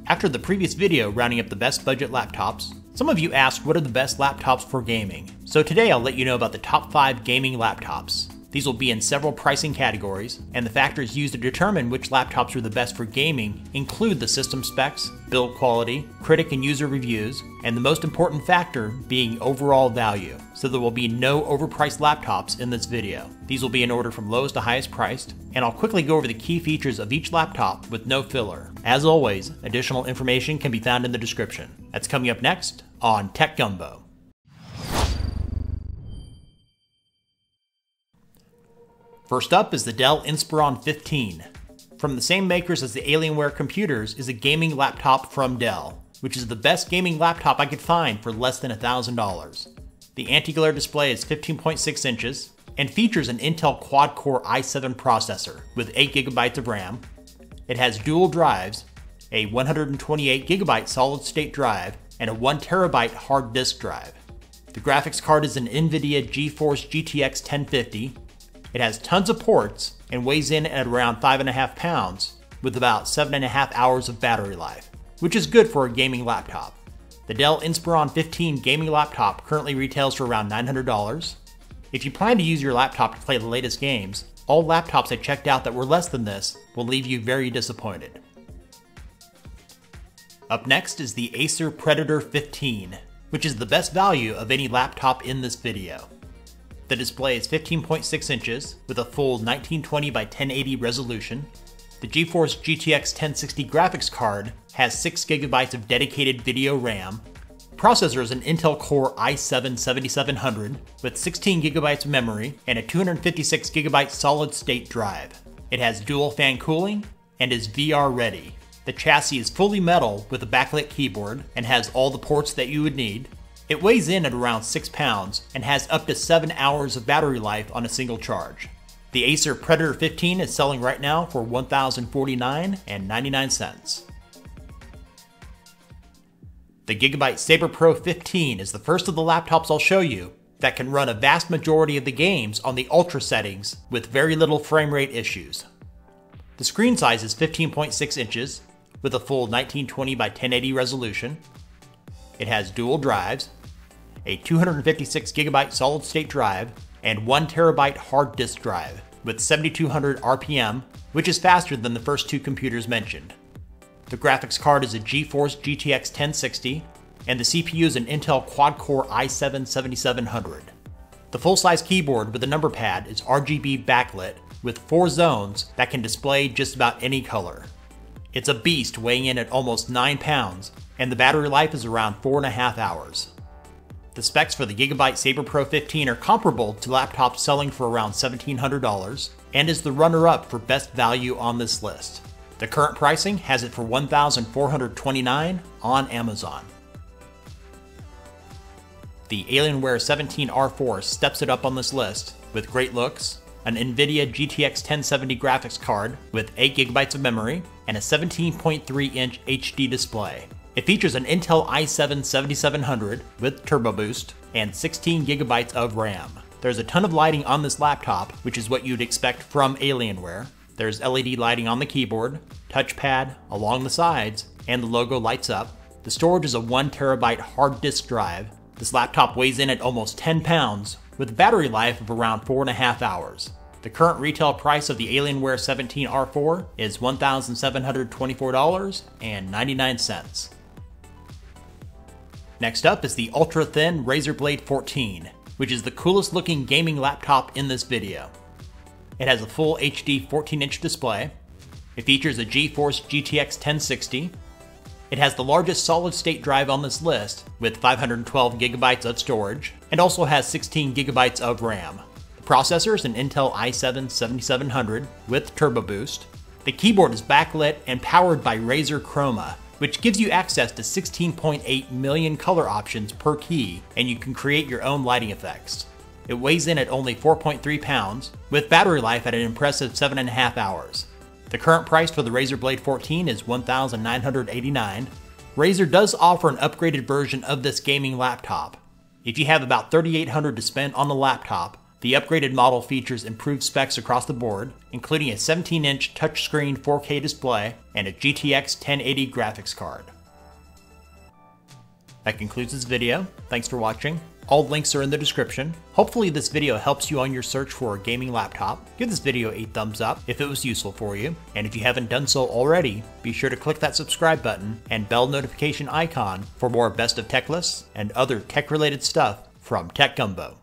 After the previous video rounding up the best budget laptops, some of you asked what are the best laptops for gaming. So today I'll let you know about the top 5 gaming laptops. These will be in several pricing categories, and the factors used to determine which laptops are the best for gaming include the system specs, build quality, critic and user reviews, and the most important factor being overall value. So there will be no overpriced laptops in this video. These will be in order from lowest to highest priced, and I'll quickly go over the key features of each laptop with no filler. As always, additional information can be found in the description. That's coming up next on Tech Gumbo. First up is the Dell Inspiron 15. From the same makers as the Alienware computers is a gaming laptop from Dell, which is the best gaming laptop I could find for less than $1,000. The anti-glare display is 15.6 inches and features an Intel quad-core i7 processor with 8 GB of RAM. It has dual drives, a 128 GB solid-state drive, and a 1 TB hard disk drive. The graphics card is an NVIDIA GeForce GTX 1050. It has tons of ports and weighs in at around 5.5 pounds with about 7.5 hours of battery life, which is good for a gaming laptop. The Dell Inspiron 15 gaming laptop currently retails for around $900. If you plan to use your laptop to play the latest games, all laptops I checked out that were less than this will leave you very disappointed. Up next is the Acer Predator 15, which is the best value of any laptop in this video. The display is 15.6 inches with a full 1920 by 1080 resolution. The GeForce GTX 1060 graphics card has 6 GB of dedicated video RAM. Processor is an Intel Core i7-7700 with 16 GB of memory and a 256 GB solid-state drive. It has dual fan cooling and is VR ready. The chassis is fully metal with a backlit keyboard and has all the ports that you would need. It weighs in at around 6 pounds and has up to 7 hours of battery life on a single charge. The Acer Predator 15 is selling right now for $1,049.99. The Gigabyte Saber Pro 15 is the first of the laptops I'll show you that can run a vast majority of the games on the ultra settings with very little frame rate issues. The screen size is 15.6 inches with a full 1920 by 1080 resolution. It has dual drives, a 256 GB solid-state drive, and 1 TB hard disk drive with 7200 RPM, which is faster than the first two computers mentioned. The graphics card is a GeForce GTX 1060, and the CPU is an Intel quad-core i7-7700. The full-size keyboard with a number pad is RGB backlit with 4 zones that can display just about any color. It's a beast weighing in at almost 9 pounds, and the battery life is around 4.5 hours. The specs for the Gigabyte Saber Pro 15 are comparable to laptops selling for around $1,700 and is the runner-up for best value on this list. The current pricing has it for $1,429 on Amazon. The Alienware 17R4 steps it up on this list with great looks, an NVIDIA GTX 1070 graphics card with 8 GB of memory, and a 17.3-inch HD display. It features an Intel i7-7700 with Turbo Boost and 16 GB of RAM. There's a ton of lighting on this laptop, which is what you'd expect from Alienware. There's LED lighting on the keyboard, touchpad, along the sides, and the logo lights up. The storage is a 1 TB hard disk drive. This laptop weighs in at almost 10 pounds with a battery life of around 4.5 hours. The current retail price of the Alienware 17R4 is $1,724.99. Next up is the ultra-thin Razer Blade 14, which is the coolest looking gaming laptop in this video. It has a full HD 14-inch display. It features a GeForce GTX 1060. It has the largest solid-state drive on this list with 512 GB of storage and also has 16 GB of RAM. The processor is an Intel i7-7700 with Turbo Boost. The keyboard is backlit and powered by Razer Chroma, which gives you access to 16.8 million color options per key, and you can create your own lighting effects. It weighs in at only 4.3 pounds, with battery life at an impressive 7.5 hours. The current price for the Razer Blade 14 is $1,989. Razer does offer an upgraded version of this gaming laptop. If you have about $3,800 to spend on the laptop, The upgraded model features improved specs across the board, including a 17-inch touchscreen 4K display and a GTX 1080 graphics card. That concludes this video. Thanks for watching. All links are in the description. Hopefully this video helps you on your search for a gaming laptop. Give this video a thumbs up if it was useful for you. And if you haven't done so already, be sure to click that subscribe button and bell notification icon for more best of tech lists and other tech related stuff from Tech Gumbo.